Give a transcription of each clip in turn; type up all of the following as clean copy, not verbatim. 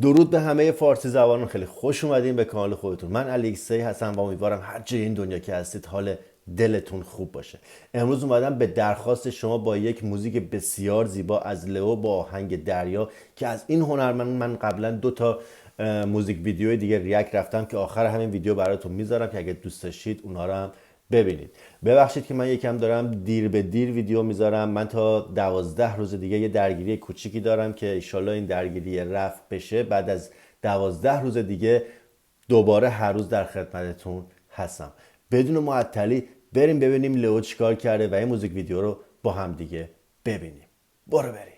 درود به همه فارسی زبانان، خیلی خوش اومدین به کانال خودتون. من الکسی هستم و امیدوارم هر جای این دنیا که هستید حال دلتون خوب باشه. امروز اومدم به درخواست شما با یک موزیک بسیار زیبا از لئو با آهنگ دریا که از این هنرمند من قبلا 2 تا موزیک ویدیو دیگه ریاکت رفتم که آخر همین ویدیو براتون میذارم که اگه دوست داشتید اونها رو هم ببینید. ببخشید که من یکم دارم دیر به دیر ویدیو میذارم. من تا 12 روز دیگه یه درگیری کوچیکی دارم که ایشالله این درگیری رفع بشه. بعد از 12 روز دیگه دوباره هر روز در خدمتتون هستم. بدون معطلی بریم ببینیم لئو چیکار کرده و این موزیک ویدیو رو با هم دیگه ببینیم. برو بریم.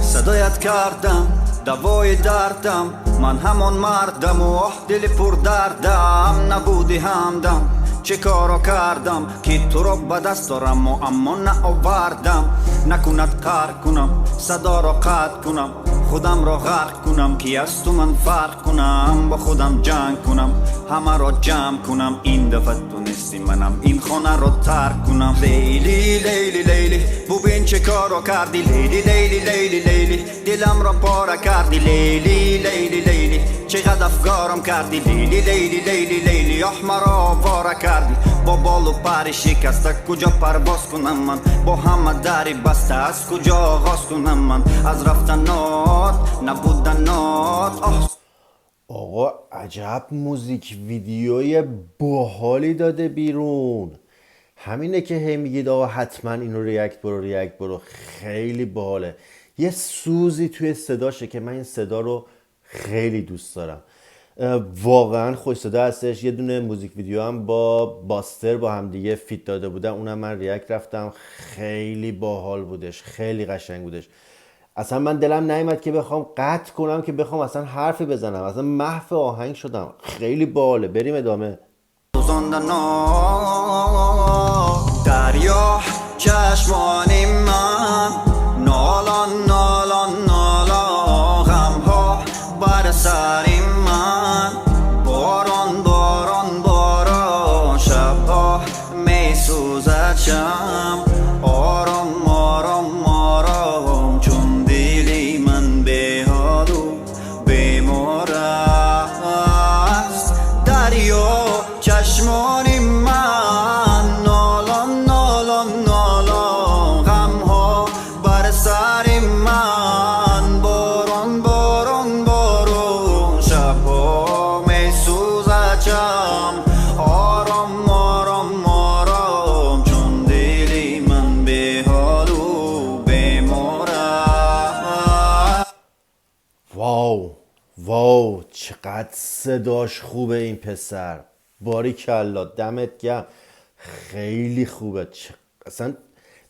صدایت کردم دوای دردم، من همان مردم و دل پر دردم. نبودی همدم چه کارو کردم که تو رو به دست دارم و اما نآوردم. نکند قهر کنم صدا را قطع کنم، خودم را غرق کنم که از تو من فرق کنم. با خودم جنگ کنم همه را جمع کنم، این دفعه تو نیستی منم این خانه را ترک کنم. لیلی لیلی لیلی ببین چه کارو کردی، لیلی لیلی لیلی لیلی دلم را پاره کردی. لیلی لیلی لیلی چقدر افکارم کردی، لیلی لیلی لیلی لیلی احمر آواره کردی. با بال و پر شکسته کجا پرواز کنم من، با همه دری بسته از کجا آغاز کنم من. از رفتنات نبودنات آقا عجب موزیک ویدیوی باحالی داده بیرون. همینه که هی میگید آقا حتما اینو ریاکت برو. خیلی باحاله. یه سوزی توی صداشه که من این صدا رو خیلی دوست دارم. واقعا خوش صدا هستش. یه دونه موزیک ویدیو هم با باستر با هم دیگه فیت داده بودن، اونم من ریاکت رفتم. خیلی باحال بودش، خیلی قشنگ بودش. اصلا من دلم نیومد که بخوام قطع کنم که بخوام اصلا حرفی بزنم، اصلا محو آهنگ شدم. خیلی باحاله. بریم ادامه. دریا چشمانی من نالان نالان نالا، غمها بر سری من باران باران باران. شبها می سوزد شم آرام آرام آرام، چون دلی من به حال و بیمار است. دریا چشمانی من نالان نالان نالان، غمها بر سر من باران باران باران. شبها می سوزد شم آرام آرام آرام، چون دلی من به حال و بیمار است. واو چقدر صداش خوبه این پسر. باریکلا دمت گرم. خیلی خوبه. اصلا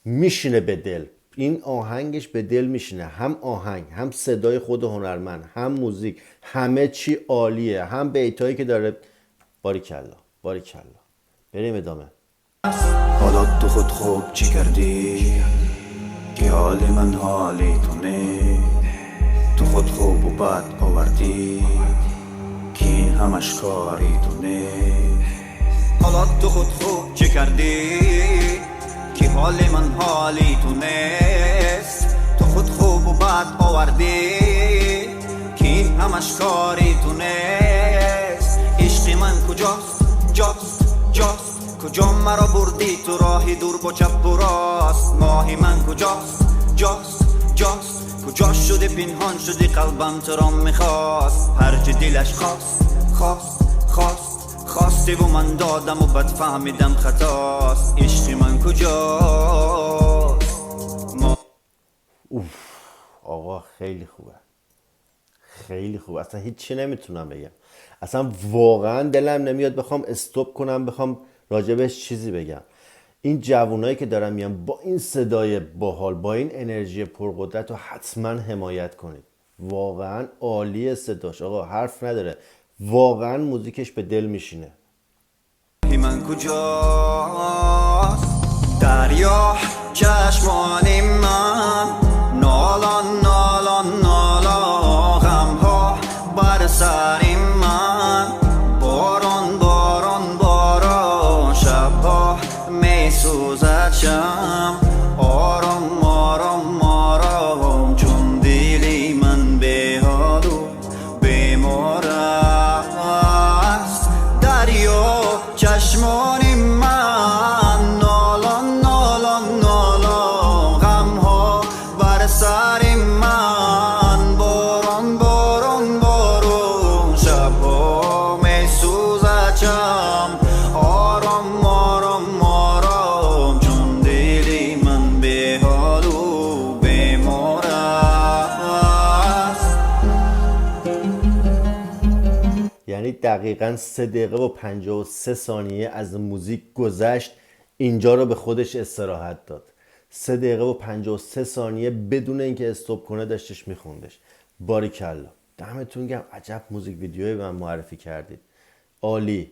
میشینه به دل. این آهنگش به دل میشینه. هم آهنگ، هم صدای خود هنرمند، هم موزیک، همه چی عالیه. هم بیتایی که داره. باریکلا. بریم ادامه. حالا تو خود خوب چی کردی که حال من حالی تو نه؟ تو خود خوب و بد آوردی که این همش کاری تو نه؟ حالا تو خود خوب چی کردی که حال من حالی تو نیست؟ تو خود خوب و بد آوردی که این همش کاری تو نیست. عشق من کجاست جاست کجا مرا بردی تو راهی دور با چپ و راست. ماهی من کجاست جاست کجا شده پنهان شدی قلبم تو را میخواست. هرچی دلش خواستی و من دادم و بد فهمیدم خطاست. عشق من کجاست آقا خیلی خوبه. اصلا هیچی نمیتونم بگم. اصلا واقعا دلم نمیاد بخوام استوب کنم بخوام راجبش چیزی بگم. این جوانایی که دارن میان با این صدای باحال با این انرژی پرقدرت رو حتما حمایت کنید. واقعا عالی صداش آقا، حرف نداره، واقعا موزیکش به دل میشینه. من کجاست دریا چشمان من نالان نالان نالا غمها بر سر من باران باران باران شبها می سوزد شم آرام آرام آرام چون دلی من به حال و بیمار است دریا چشمان من نالان نالان نالان غمها بر سر من باران باران باران شبها می سوزد شم آرام آرام آرام چون دلی من به حال و بیمار است. یعنی دقیقاً 3 دقیقه و 53 ثانیه از موزیک گذشت، اینجا رو به خودش استراحت داد. 3 دقیقه و 53 ثانیه بدون اینکه استوب کنه داشتش میخوندش. باریکلا، دمتون گرم، عجب موزیک ویدیویی به من معرفی کردید، عالی.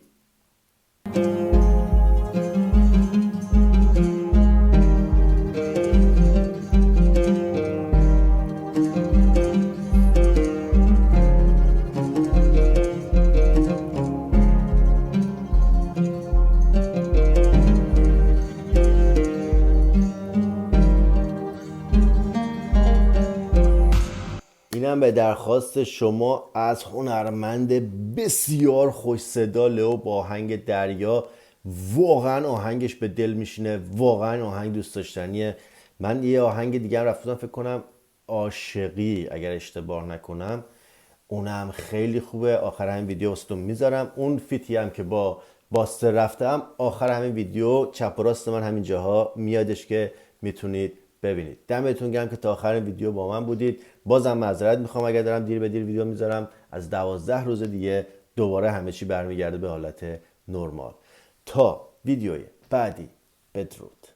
اینم به درخواست شما از هنرمند بسیار خوش صدا لئو با آهنگ دریا. واقعا آهنگش به دل میشینه، واقعا آهنگ دوست داشتنیه. من یه آهنگ دیگه هم رفتم فکر کنم عاشقی اگر اشتباه نکنم، اونم خیلی خوبه. آخر همین ویدیو واسهتون میذارم. اون فیتی هم که با باستر رفتم آخر همین ویدیو چپ و راست من همین جاها میادش که میتونید ببینید. دمتون گرم که تا آخر ویدیو با من بودید. بازم معذرت میخوام اگر دارم دیر به دیر ویدیو میذارم. از 12 روز دیگه دوباره همه چی برمیگرده به حالت نرمال. تا ویدیوی بعدی، بدرود.